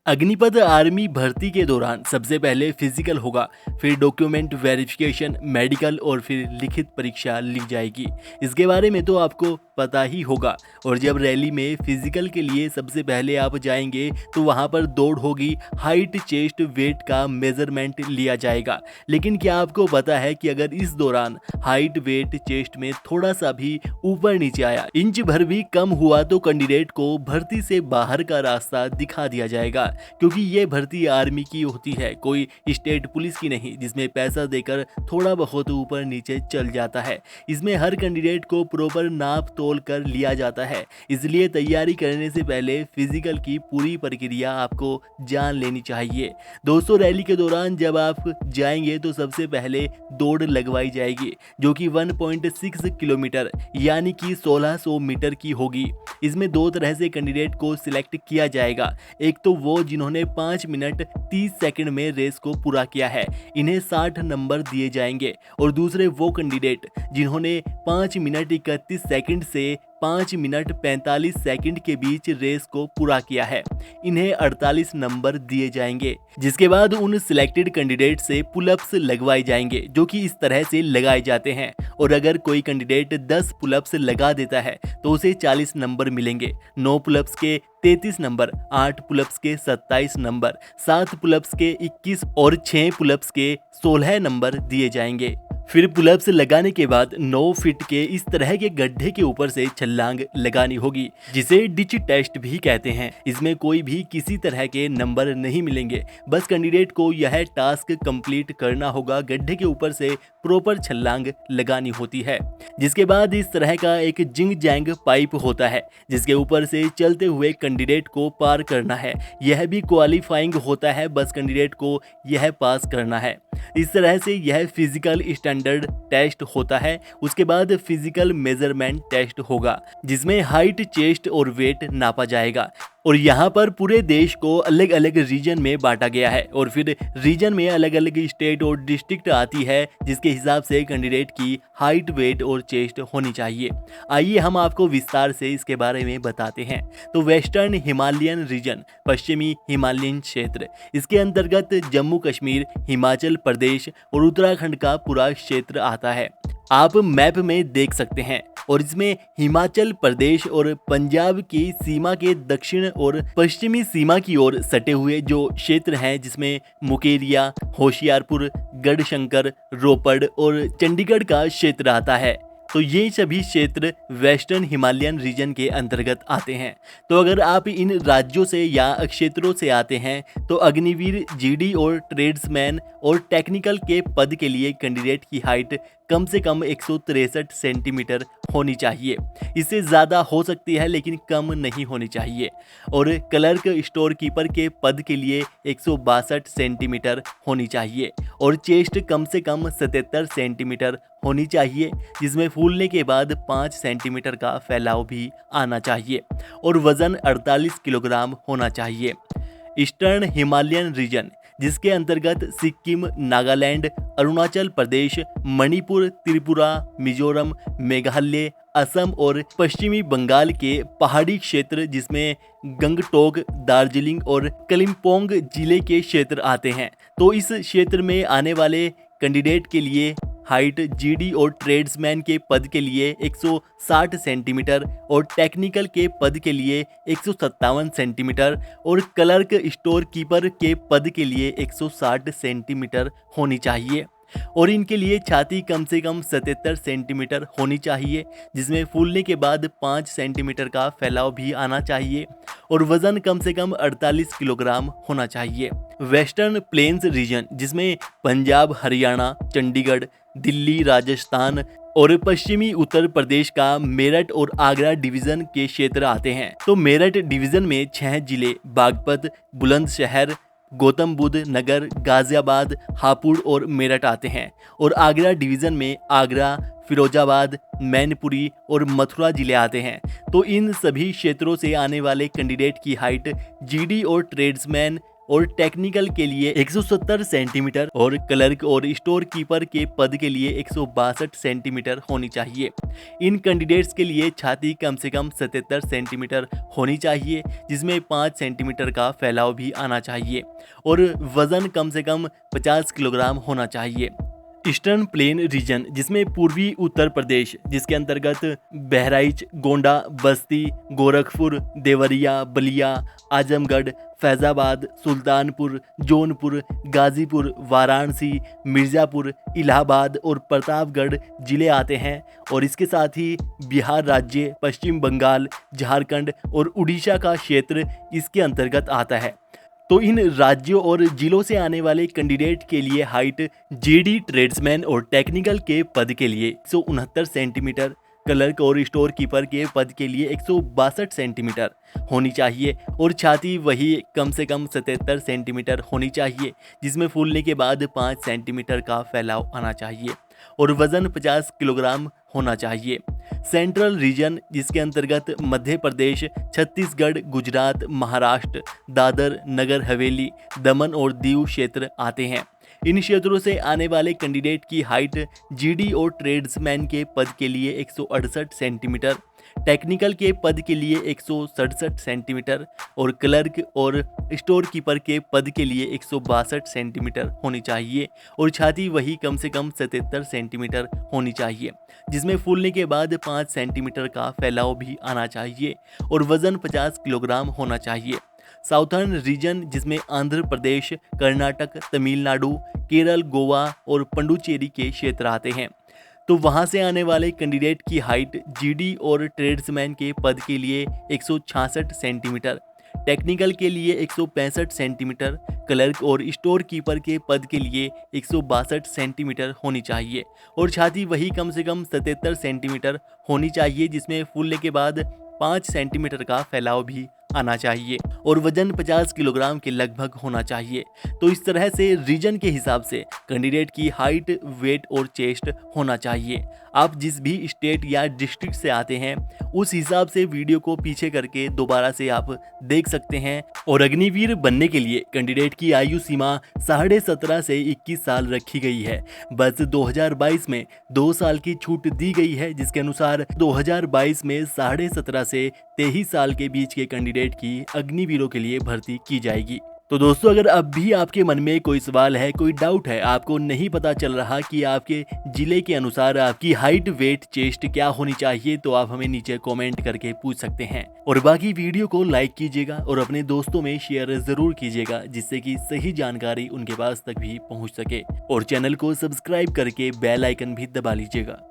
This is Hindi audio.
अग्निपथ आर्मी भर्ती के दौरान सबसे पहले फिजिकल होगा, फिर डॉक्यूमेंट वेरिफिकेशन, मेडिकल और फिर लिखित परीक्षा ली जाएगी। इसके बारे में तो आपको पता ही होगा। और जब रैली में फिजिकल के लिए सबसे पहले आप जाएंगे तो वहां पर दौड़ होगी, हाइट, चेस्ट, वेट का मेजरमेंट लिया जाएगा। लेकिन क्या आपको पता है कि अगर इस दौरान हाइट, वेट, चेस्ट में थोड़ा सा भी ऊपर नीचे आया, इंच भर भी कम हुआ तो कैंडिडेट को भर्ती से बाहर का रास्ता दिखा दिया जाएगा। क्योंकि ये भर्ती आर्मी की होती है, कोई स्टेट पुलिस की नहीं जिसमें पैसा देकर थोड़ा बहुत ऊपर नीचे चल जाता है। इसमें हर कैंडिडेट को प्रॉपर नाप तोल कर लिया जाता है। इसलिए तैयारी करने से पहले फिजिकल की पूरी प्रक्रिया आपको जान लेनी चाहिए। दोस्तों, रैली के दौरान जब आप जाएंगे तो सबसे पहले दौड़ लगवाई जाएगी, जो कि 1.6 किलोमीटर यानी कि 1600 मीटर की होगी। इसमें दो तरह से कैंडिडेट को सिलेक्ट किया जाएगा। एक तो वो जिन्होंने 5 मिनट 30 सेकंड में रेस को पूरा किया है, इन्हें 60 नंबर दिए जाएंगे। और दूसरे वो कैंडिडेट जिन्होंने 5 मिनट 31 सेकंड से 5 मिनट 45 सेकंड के बीच रेस को पूरा किया है, इन्हें 48 नंबर दिए जाएंगे। जिसके बाद उन सिलेक्टेड कैंडिडेट से पुलअप्स लगवाए जाएंगे, जो कि इस तरह से लगाए जाते हैं। और अगर कोई कैंडिडेट 10 पुलअप्स लगा देता है तो उसे 40 नंबर मिलेंगे। 9 पुलअप्स के 33 नंबर, 8 पुलअप्स के 27 नंबर, 7 पुलअप्स के 21 और 6 पुलअप्स के 16 नंबर दिए जाएंगे। फिर पुलअप्स लगाने के बाद 9 फीट के इस तरह के गड्ढे के ऊपर से छलांग लगानी होगी, जिसे डिच टेस्ट भी कहते हैं। इसमें कोई भी किसी तरह के नंबर नहीं मिलेंगे, बस कैंडिडेट को यह टास्क कंप्लीट करना होगा। गड्ढे के ऊपर से प्रॉपर छलांग लगानी होती है। जिसके बाद इस तरह का एक जिंग जैंग पाइप होता है, जिसके ऊपर से चलते हुए कैंडिडेट को पार करना है। यह भी क्वालिफाइंग होता है, बस कैंडिडेट को यह पास करना है। इस तरह से यह फिजिकल स्टैंडर्ड टेस्ट होता है। उसके बाद फिजिकल मेजरमेंट टेस्ट होगा, जिसमें हाइट, चेस्ट और वेट नापा जाएगा। और यहाँ पर पूरे देश को अलग अलग रीजन में बांटा गया है, और फिर रीजन में अलग अलग स्टेट और डिस्ट्रिक्ट आती है, जिसके हिसाब से कैंडिडेट की हाइट, वेट और चेस्ट होनी चाहिए। आइए हम आपको विस्तार से इसके बारे में बताते हैं। तो वेस्टर्न हिमालयन रीजन, पश्चिमी हिमालयन क्षेत्र, इसके अंतर्गत जम्मू कश्मीर, हिमाचल प्रदेश और उत्तराखंड का पूरा क्षेत्र आता है। आप मैप में देख सकते हैं। और इसमें हिमाचल प्रदेश और पंजाब की सीमा के दक्षिण और पश्चिमी सीमा की ओर सटे हुए जो क्षेत्र हैं, जिसमें मुकेरिया, होशियारपुर, गढ़शंकर, रोपड़ और चंडीगढ़ का क्षेत्र आता है। तो ये सभी क्षेत्र वेस्टर्न हिमालयन रीजन के अंतर्गत आते हैं। तो अगर आप इन राज्यों से या क्षेत्रों से आते हैं तो अग्निवीर, जीडी और ट्रेड्समैन और टेक्निकल के पद के लिए कैंडिडेट की हाइट कम से कम 163 सेंटीमीटर होनी चाहिए। इससे ज़्यादा हो सकती है लेकिन कम नहीं होनी चाहिए। और क्लर्क, स्टोर कीपर के पद के लिए 162 सेंटीमीटर होनी चाहिए। और चेस्ट कम से कम 77 सेंटीमीटर होनी चाहिए, जिसमें फूलने के बाद 5 सेंटीमीटर का फैलाव भी आना चाहिए। और वज़न 48 किलोग्राम होना चाहिए। ईस्टर्न हिमालयन रीजन, जिसके अंतर्गत सिक्किम, नागालैंड, अरुणाचल प्रदेश, मणिपुर, त्रिपुरा, मिजोरम, मेघालय, असम और पश्चिमी बंगाल के पहाड़ी क्षेत्र, जिसमें गंगटोक, दार्जिलिंग और कलिम्पोंग जिले के क्षेत्र आते हैं। तो इस क्षेत्र में आने वाले कैंडिडेट के लिए हाइट जीडी और ट्रेड्समैन के पद के लिए 160 सेंटीमीटर और टेक्निकल के पद के लिए 157 सेंटीमीटर और क्लर्क, स्टोर कीपर के पद के लिए 160 सेंटीमीटर होनी चाहिए। और इनके लिए छाती कम से कम 77 सेंटीमीटर होनी चाहिए, जिसमें फूलने के बाद 5 सेंटीमीटर का फैलाव भी आना चाहिए। और वजन कम से कम 48 किलोग्राम होना चाहिए। वेस्टर्न प्लेन्स रीजन, जिसमें पंजाब, हरियाणा, चंडीगढ़, दिल्ली, राजस्थान और पश्चिमी उत्तर प्रदेश का मेरठ और आगरा डिवीजन के क्षेत्र आते हैं। तो मेरठ डिवीजन में 6 जिले बागपत, बुलंदशहर, गौतम बुद्ध नगर, गाजियाबाद, हापुड़ और मेरठ आते हैं। और आगरा डिवीजन में आगरा, फिरोजाबाद, मैनपुरी और मथुरा जिले आते हैं। तो इन सभी क्षेत्रों से आने वाले कैंडिडेट की हाइट जीडी और ट्रेड्समैन और टेक्निकल के लिए 170 सेंटीमीटर और क्लर्क और स्टोर कीपर के पद के लिए 162 सेंटीमीटर होनी चाहिए। इन कैंडिडेट्स के लिए छाती कम से कम 77 सेंटीमीटर होनी चाहिए, जिसमें 5 सेंटीमीटर का फैलाव भी आना चाहिए और वजन कम से कम 50 किलोग्राम होना चाहिए। ईस्टर्न प्लेन रीजन, जिसमें पूर्वी उत्तर प्रदेश, जिसके अंतर्गत बहराइच, गोंडा, बस्ती, गोरखपुर, देवरिया, बलिया, आजमगढ़, फैज़ाबाद, सुल्तानपुर, जौनपुर, गाज़ीपुर, वाराणसी, मिर्ज़ापुर, इलाहाबाद और प्रतापगढ़ जिले आते हैं और इसके साथ ही बिहार राज्य, पश्चिम बंगाल, झारखंड और उड़ीसा का क्षेत्र इसके अंतर्गत आता है। तो इन राज्यों और जिलों से आने वाले कैंडिडेट के लिए हाइट जीडी ट्रेड्समैन और टेक्निकल के पद के लिए 169 सेंटीमीटर, क्लर्क और स्टोर कीपर के पद के लिए 162 सेंटीमीटर होनी चाहिए और छाती वही कम से कम 77 सेंटीमीटर होनी चाहिए, जिसमें फूलने के बाद 5 सेंटीमीटर का फैलाव आना चाहिए और वजन 50 किलोग्राम होना चाहिए। सेंट्रल रीजन, जिसके अंतर्गत मध्य प्रदेश, छत्तीसगढ़, गुजरात, महाराष्ट्र, दादर, नगर हवेली, दमन और दीव क्षेत्र आते हैं। इन क्षेत्रों से आने वाले कैंडिडेट की हाइट जीडी और ट्रेड्समैन के पद के लिए 168 सेंटीमीटर, टेक्निकल के पद के लिए 167 सेंटीमीटर और क्लर्क और स्टोर कीपर के पद के लिए 162 सेंटीमीटर होनी चाहिए और छाती वही कम से कम 77 सेंटीमीटर होनी चाहिए, जिसमें फूलने के बाद 5 सेंटीमीटर का फैलाव भी आना चाहिए और वजन 50 किलोग्राम होना चाहिए। साउथर्न रीजन, जिसमें आंध्र प्रदेश, कर्नाटक, तमिलनाडु, केरल, गोवा और पुडुचेरी के क्षेत्र आते हैं। तो वहां से आने वाले कैंडिडेट की हाइट जीडी और ट्रेड्समैन के पद के लिए 166 सेंटीमीटर, टेक्निकल के लिए 165 सेंटीमीटर, क्लर्क और स्टोर कीपर के पद के लिए 162 सेंटीमीटर होनी चाहिए और छाती वही कम से कम 77 सेंटीमीटर होनी चाहिए, जिसमें फूलने के बाद 5 सेंटीमीटर का फैलाव भी आना चाहिए और वजन 50 किलोग्राम के लगभग होना चाहिए। तो इस तरह से रीजन के हिसाब से कैंडिडेट की हाइट, वेट और चेस्ट होना चाहिए। आप जिस भी स्टेट या डिस्ट्रिक्ट से आते हैं उस हिसाब से वीडियो को पीछे करके दोबारा से आप देख सकते हैं। और अग्निवीर बनने के लिए कैंडिडेट की आयु सीमा 17.5 से 21 साल रखी गई है। बस 2022 में 2 साल की छूट दी गई है, जिसके अनुसार 2022 में 17.5 से 23 साल के बीच के कैंडिडेट की अग्निवीरों के लिए भर्ती की जाएगी। तो दोस्तों, अगर अब भी आपके मन में कोई सवाल है, कोई डाउट है, आपको नहीं पता चल रहा कि आपके जिले के अनुसार आपकी हाइट, वेट, चेस्ट क्या होनी चाहिए, तो आप हमें नीचे कमेंट करके पूछ सकते हैं। और बाकी वीडियो को लाइक कीजिएगा और अपने दोस्तों में शेयर जरूर कीजिएगा, जिससे कि सही जानकारी उनके पास तक भी पहुंच सके। और चैनल को सब्सक्राइब करके बेल आइकन भी दबा लीजिएगा।